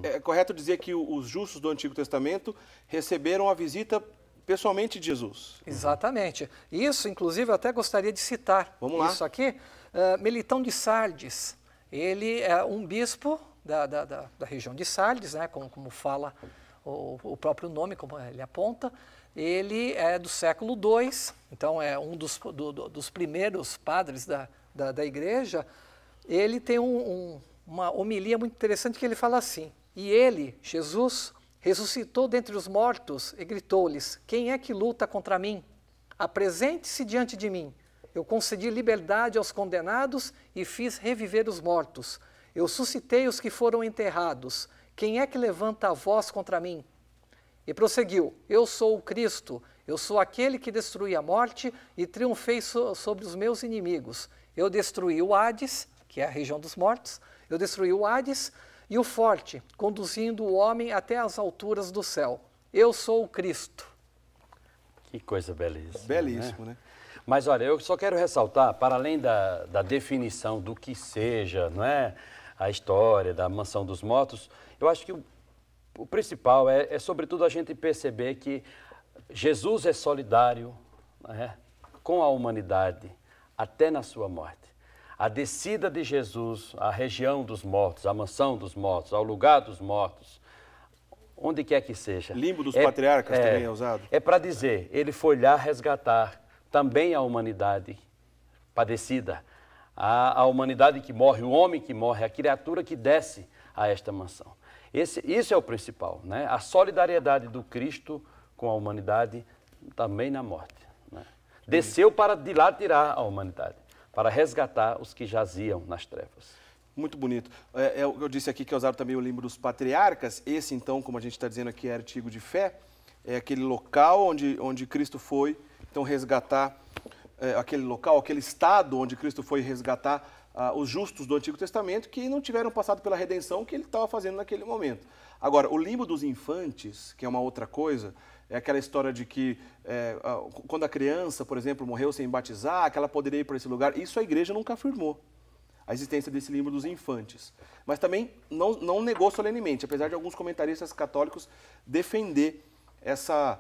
É correto dizer que os justos do Antigo Testamento receberam a visita pessoalmente de Jesus. Exatamente. Isso, inclusive, eu até gostaria de citar. Vamos lá. Isso aqui, Melitão de Sardes, ele é um bispo da região de Sardes, né, como fala o próprio nome, como ele aponta. Ele é do século II, então é um dos primeiros padres da igreja. Ele tem uma homilia muito interessante que ele fala assim: e ele, Jesus, ressuscitou dentre os mortos e gritou-lhes: quem é que luta contra mim? Apresente-se diante de mim. Eu concedi liberdade aos condenados e fiz reviver os mortos. Eu suscitei os que foram enterrados. Quem é que levanta a voz contra mim? E prosseguiu: eu sou o Cristo, eu sou aquele que destruí a morte e triunfei sobre os meus inimigos. Eu destruí o Hades, que é a região dos mortos, eu destruí o Hades e o forte, conduzindo o homem até as alturas do céu. Eu sou o Cristo. Que coisa belíssima. Belíssimo, né? Mas olha, eu só quero ressaltar, para além da definição do que seja, não é, a história da mansão dos mortos, eu acho que o principal é sobretudo a gente perceber que Jesus é solidário, né, com a humanidade até na sua morte. A descida de Jesus à região dos mortos, à mansão dos mortos, ao lugar dos mortos, onde quer que seja. Limbo dos patriarcas também é usado. É para dizer, ele foi lá resgatar também a humanidade padecida, a humanidade que morre, o homem que morre, a criatura que desce a esta mansão. Isso é o principal, né? A solidariedade do Cristo com a humanidade também na morte, né? Desceu para de lá tirar a humanidade, para resgatar os que jaziam nas trevas. Muito bonito. Eu disse aqui que é usado também o limbo dos patriarcas. Esse, então, como a gente está dizendo aqui, é artigo de fé. É aquele local onde Cristo foi, então, resgatar aquele local, aquele estado onde Cristo foi resgatar os justos do Antigo Testamento que não tiveram passado pela redenção que ele estava fazendo naquele momento. Agora, o limbo dos infantes, que é uma outra coisa, é aquela história de que quando a criança, por exemplo, morreu sem batizar, que ela poderia ir para esse lugar. Isso a igreja nunca afirmou, a existência desse limbo dos infantes. Mas também não negou solenemente, apesar de alguns comentaristas católicos defender essa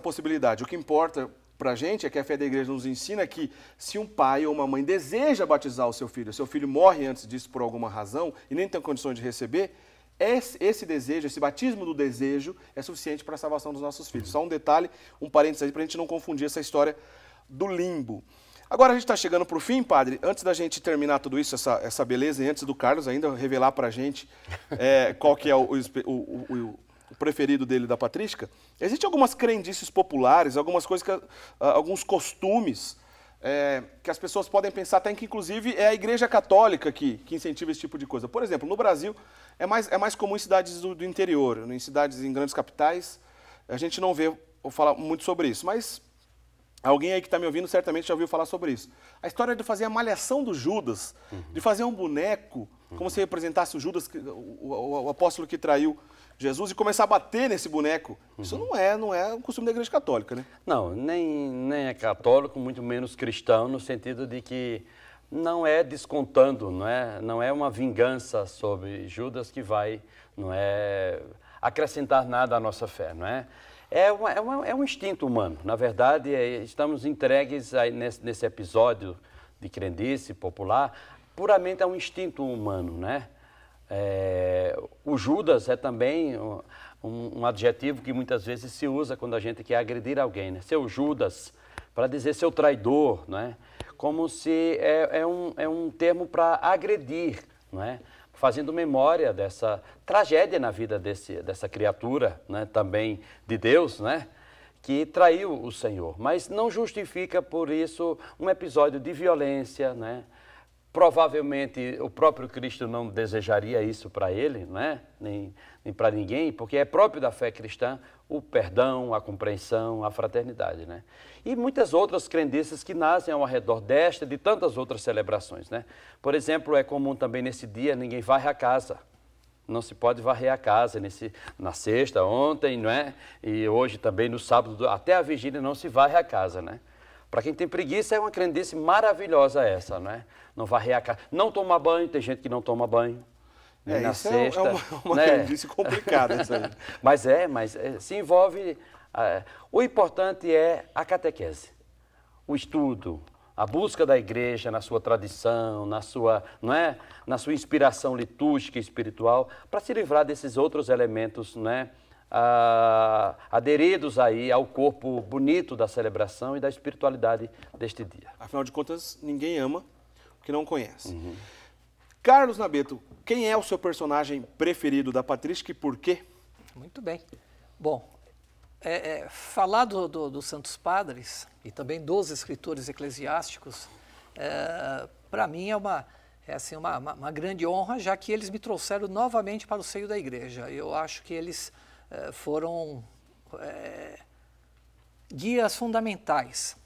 possibilidade. O que importa para a gente é que a fé da igreja nos ensina que se um pai ou uma mãe deseja batizar o seu filho morre antes disso por alguma razão e nem tem condições de receber, esse desejo, esse batismo do desejo é suficiente para a salvação dos nossos filhos. Só um detalhe, um parênteses aí para a gente não confundir essa história do limbo. Agora a gente está chegando para o fim, padre. Antes da gente terminar tudo isso, essa beleza, e antes do Carlos ainda revelar para a gente qual que é o preferido dele da patrística, existem algumas crendices populares, algumas coisas, alguns costumes que as pessoas podem pensar até que inclusive é a Igreja Católica que incentiva esse tipo de coisa. Por exemplo, no Brasil é mais comum em cidades do interior, em cidades em grandes capitais, a gente não vê ou falar muito sobre isso, mas alguém aí que está me ouvindo certamente já ouviu falar sobre isso. A história de fazer a malhação do Judas, de fazer um boneco, como se representasse o Judas, o apóstolo que traiu Jesus, e começar a bater nesse boneco. Isso não é um costume da Igreja Católica, né? Não, nem é católico, muito menos cristão, no sentido de que não é descontando, não é uma vingança sobre Judas que vai acrescentar nada à nossa fé, não é? É um instinto humano. Na verdade, estamos entregues aí nesse episódio de crendice popular, puramente a um instinto humano, né? O Judas é também um adjetivo que muitas vezes se usa quando a gente quer agredir alguém, né? Seu Judas, para dizer seu traidor, não é? Como se é um termo para agredir, não é? Fazendo memória dessa tragédia na vida dessa criatura, né? Também de Deus, né? Que traiu o Senhor. Mas não justifica por isso um episódio de violência, né? Provavelmente o próprio Cristo não desejaria isso para ele, né? Nem para ninguém, porque é próprio da fé cristã o perdão, a compreensão, a fraternidade, né? E muitas outras crendices que nascem ao redor desta e de tantas outras celebrações, né? Por exemplo, é comum também nesse dia ninguém varre a casa. Não se pode varrer a casa na sexta, ontem, não é? E hoje também no sábado, até a vigília não se varre a casa, né? Para quem tem preguiça, é uma crendice maravilhosa essa, né? Não varrer a casa. Não tomar banho, tem gente que não toma banho. nem na isso sexta. É uma né? crendice complicada isso aí. mas se envolve... o importante é a catequese, o estudo, a busca da igreja na sua tradição, na sua inspiração litúrgica e espiritual, para se livrar desses outros elementos, aderidos aí ao corpo bonito da celebração e da espiritualidade deste dia. Afinal de contas, ninguém ama o que não conhece. Carlos Nabeto, quem é o seu personagem preferido da patrística e por quê? Muito bem. Bom, falar dos Santos Padres e também dos escritores eclesiásticos, para mim é uma grande honra, já que eles me trouxeram novamente para o seio da igreja. Eu acho que eles foram guias fundamentais.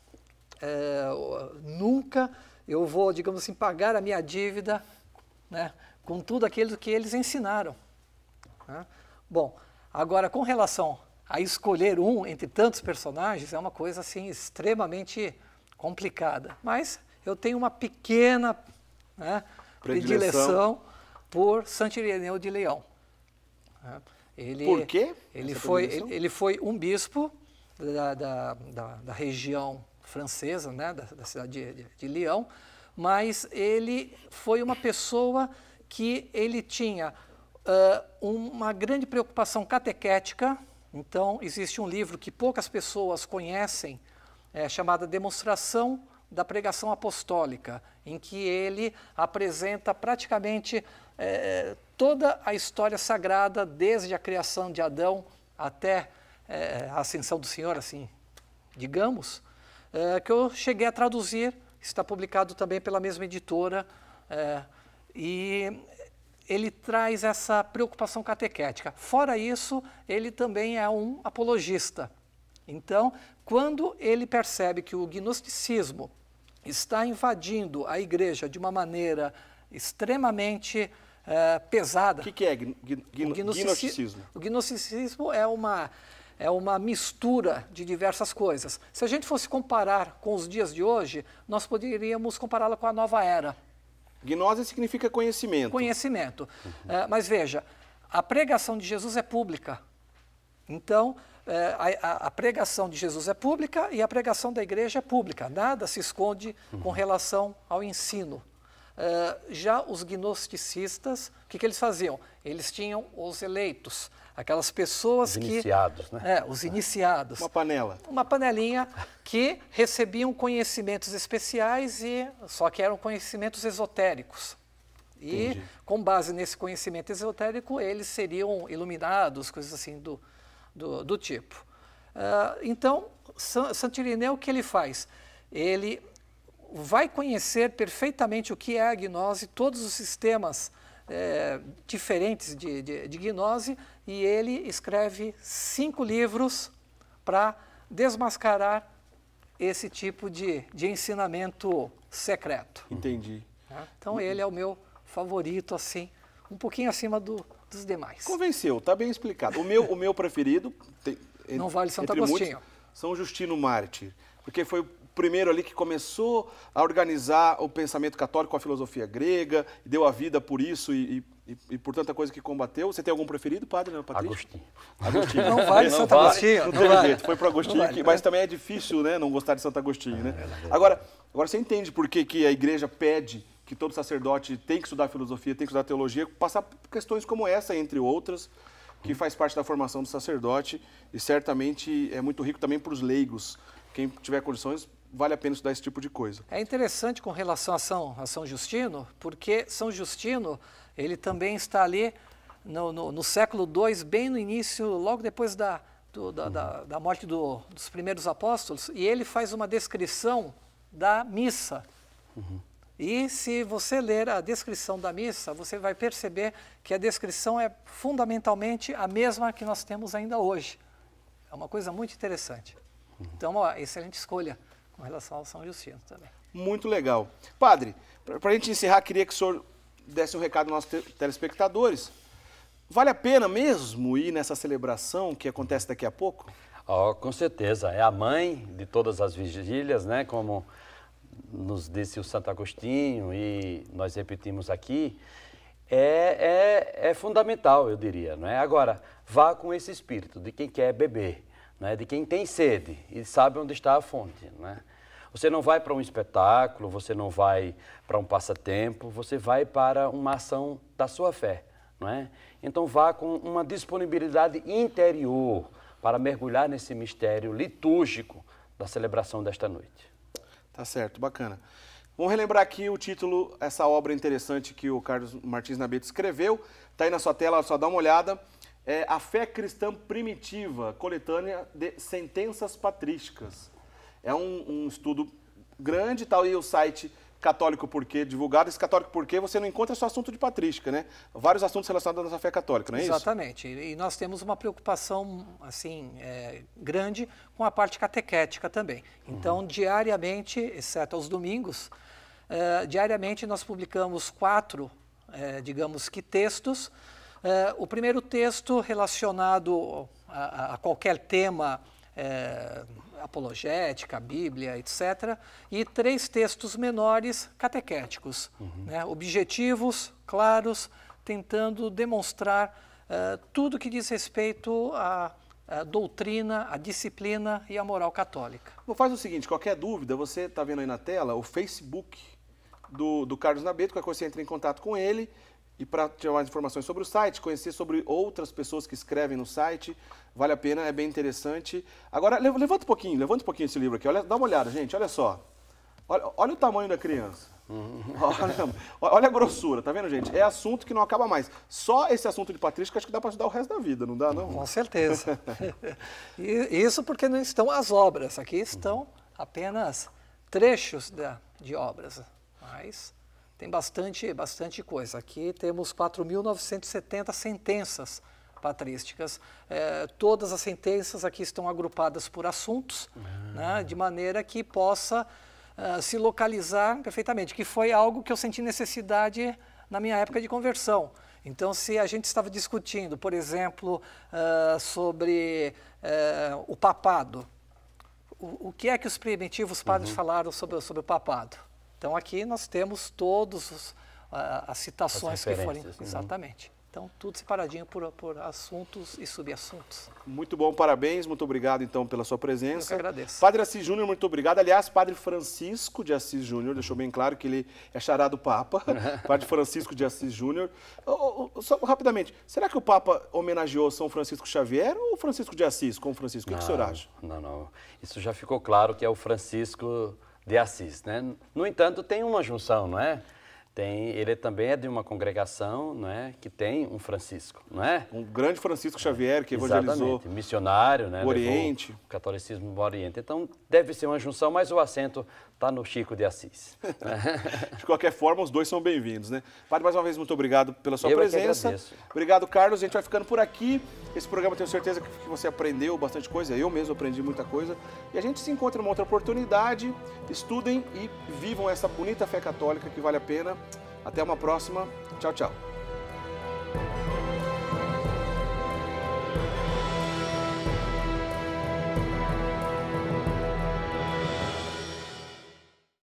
Nunca eu vou, digamos assim, pagar a minha dívida, né, com tudo aquilo que eles ensinaram. Né? Bom, agora com relação a escolher um entre tantos personagens é uma coisa assim extremamente complicada. Mas eu tenho uma pequena predileção por Santo Ireneu de Leão. Por quê? Ele foi um bispo da região francesa, né, da cidade de Lyon, mas ele foi uma pessoa que ele tinha uma grande preocupação catequética. Então, existe um livro que poucas pessoas conhecem, chamado Demonstração da Pregação Apostólica, em que ele apresenta praticamente toda a história sagrada, desde a criação de Adão até a ascensão do Senhor, assim, digamos, que eu cheguei a traduzir, está publicado também pela mesma editora, e ele traz essa preocupação catequética. Fora isso, ele também é um apologista. Então, quando ele percebe que o gnosticismo está invadindo a igreja de uma maneira extremamente pesada... O que é gnosticismo? O gnosticismo é uma mistura de diversas coisas. Se a gente fosse comparar com os dias de hoje, nós poderíamos compará-la com a nova era. Gnose significa conhecimento. Conhecimento. Mas veja, a pregação de Jesus é pública. Então, a pregação de Jesus é pública e a pregação da igreja é pública. Nada se esconde com relação ao ensino. Já os gnosticistas, o que eles faziam? Eles tinham os eleitos, aquelas pessoas os iniciados, né? Os iniciados. Uma panela. Uma panelinha que recebiam conhecimentos especiais, só que eram conhecimentos esotéricos. E, entendi, com base nesse conhecimento esotérico, eles seriam iluminados, coisas assim do tipo. Então, Santo Ireneu, o que ele faz? Ele vai conhecer perfeitamente o que é a gnose, todos os sistemas diferentes de gnose, e ele escreve 5 livros para desmascarar esse tipo de ensinamento secreto. Entendi. Então ele é o meu favorito, assim, um pouquinho acima dos demais. Convenceu, está bem explicado. O meu preferido... Não vale Santo Agostinho. São Justino Mártir, porque foi o primeiro ali que começou a organizar o pensamento católico com a filosofia grega, deu a vida por isso e por tanta coisa que combateu. Você tem algum preferido, padre? Agostinho. Agostinho. Não vale Santo Agostinho. Não teve jeito, foi para Agostinho, vale, mas também é difícil, né, não gostar de Santo Agostinho, né? Agora você entende por que a igreja pede que todo sacerdote tem que estudar filosofia, tem que estudar teologia, passar por questões como essa, entre outras, que faz parte da formação do sacerdote e certamente é muito rico também para os leigos. Quem tiver condições, vale a pena estudar esse tipo de coisa. É interessante com relação a São Justino, porque São Justino, ele também está ali no século II, bem no início, logo depois da morte dos primeiros apóstolos, e ele faz uma descrição da missa. E se você ler a descrição da missa, você vai perceber que a descrição é fundamentalmente a mesma que nós temos ainda hoje. É uma coisa muito interessante. Então, excelente escolha com relação ao São Justino também. Muito legal. Padre, para a gente encerrar, queria que o senhor desse um recado aos nossos telespectadores. Vale a pena mesmo ir nessa celebração que acontece daqui a pouco? Com certeza. É a mãe de todas as vigílias, né? Como nos disse o Santo Agostinho e nós repetimos aqui. é fundamental, eu diria, não é? Agora, vá com esse espírito de quem quer beber, não é? De quem tem sede e sabe onde está a fonte, não é? Você não vai para um espetáculo, você não vai para um passatempo, você vai para uma ação da sua fé, não é? Então vá com uma disponibilidade interior para mergulhar nesse mistério litúrgico da celebração desta noite. Tá certo, bacana. Vamos relembrar aqui o título, essa obra interessante que o Carlos Martins Nabeto escreveu. Está aí na sua tela, só dá uma olhada. É A Fé Cristã Primitiva, coletânea de sentenças patrísticas. É um estudo grande, está aí o site Católico Porquê divulgado. Esse Católico Porquê você não encontra só assunto de patrística, né? Vários assuntos relacionados à nossa fé católica, não é isso? Exatamente. E nós temos uma preocupação assim grande com a parte catequética também. Então, diariamente, exceto aos domingos, diariamente nós publicamos 4, digamos que textos. O primeiro texto relacionado a qualquer tema apologética, Bíblia, etc. E 3 textos menores catequéticos, né? Objetivos, claros, tentando demonstrar tudo que diz respeito à doutrina, à disciplina e à moral católica. Bom, faz o seguinte, qualquer dúvida, você está vendo aí na tela o Facebook do Carlos Nabeto, qualquer coisa você entra em contato com ele. E para ter mais informações sobre o site, conhecer sobre outras pessoas que escrevem no site, vale a pena, é bem interessante. Agora, levanta um pouquinho esse livro aqui, dá uma olhada, gente, olha só. Olha o tamanho da criança. Olha a grossura, tá vendo, gente? É assunto que não acaba mais. Só esse assunto de patrística acho que dá para ajudar o resto da vida, não dá, não? Com certeza. E isso porque não estão as obras, aqui estão apenas trechos de obras, mas tem bastante coisa. Aqui temos 4.970 sentenças patrísticas. Todas as sentenças aqui estão agrupadas por assuntos, né, de maneira que possa se localizar perfeitamente, que foi algo que eu senti necessidade na minha época de conversão. Então, se a gente estava discutindo, por exemplo, sobre o papado, o que é que os primitivos padres falaram sobre o papado? Então, aqui nós temos todas as citações que forem. Exatamente. Então, tudo separadinho por assuntos e subassuntos. Muito bom, parabéns. Muito obrigado, então, pela sua presença. Eu que agradeço. Padre Assis Júnior, muito obrigado. Aliás, Padre Francisco de Assis Júnior, deixou bem claro que ele é xará do Papa. Padre Francisco de Assis Júnior. Só rapidamente, será que o Papa homenageou São Francisco Xavier ou Francisco de Assis com o Francisco? O que o senhor acha? Não. Isso já ficou claro que é o Francisco de Assis, né? No entanto, tem uma junção, não é? Ele também é de uma congregação, não é, que tem um Francisco, não é? Um grande Francisco Xavier que evangelizou. Exatamente, missionário, né? O Oriente. O catolicismo no Oriente. Então, deve ser uma junção, mas o acento está no Chico de Assis. De qualquer forma, os dois são bem-vindos, né? Padre, mais uma vez, muito obrigado pela sua presença. Que agradeço. Obrigado, Carlos. A gente vai ficando por aqui. Esse programa, tenho certeza que você aprendeu bastante coisa. Eu mesmo aprendi muita coisa. E a gente se encontra numa outra oportunidade. Estudem e vivam essa bonita fé católica que vale a pena. Até uma próxima. Tchau, tchau.